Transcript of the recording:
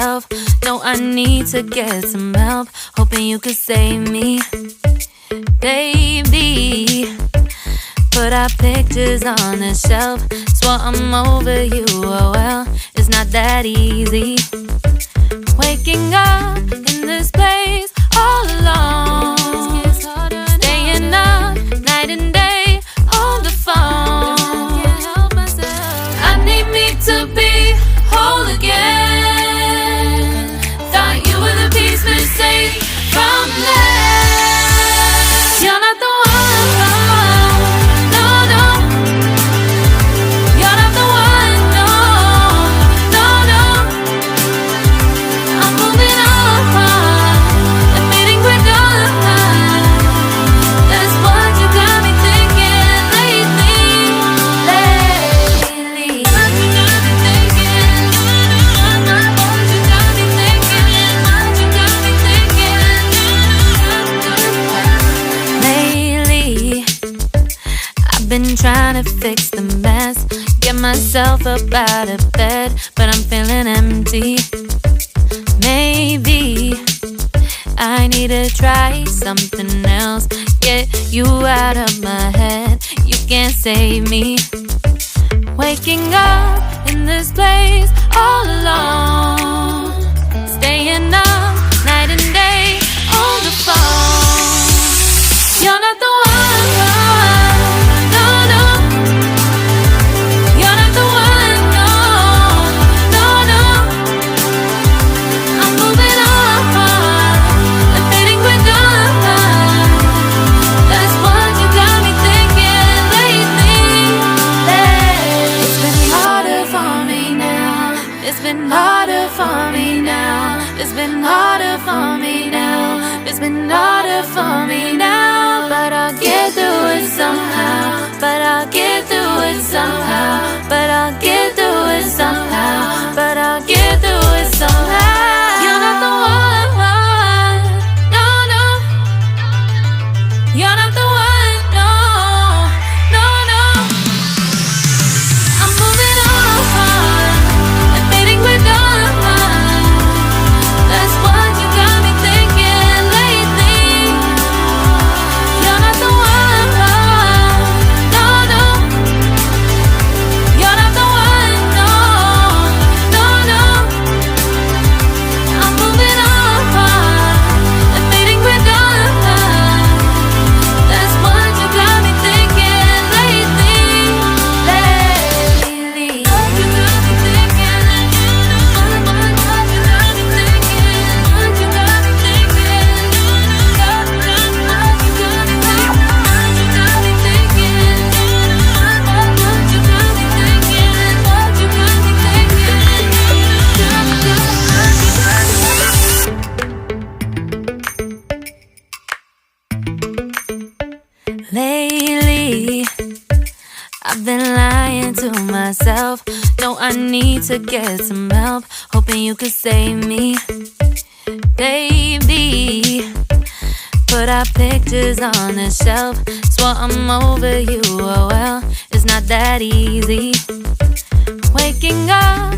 myself. No, I need to get some help. Hoping you could save me, baby. Put our pictures on the shelf. Swore I'm over you, oh well, it's not that easy. Waking up in this place all alone, staying up night and day on the phone. I need me to be whole again. Thought you were the piece missing from left. You're not the one. Been trying to fix the mess, get myself up out of bed, but I'm feeling empty. Maybe I need to try something else. Get you out of my head, you can't save me. Waking up in this place all alone, staying up night and day on the phone. You're not the one. It's been harder for me now. It's been harder for me now. It's been harder for me now. But I'll get through it somehow. But I'll get through it somehow. But I'll get through it somehow. But I'll get through it somehow. You're not the one. No, no. You're not the one. No, no, no. I'm moving on. That's what you got me thinking lately. You're not the one. No, no. You're not the one. No, no, no. I'm moving on. Admitting we're done. That's what you got me thinking lately. Lately, I've been lying to myself. No, I need to get some help. Hoping you could save me, baby. Put our pictures on the shelf. Swore I'm over you, oh well, it's not that easy. Waking up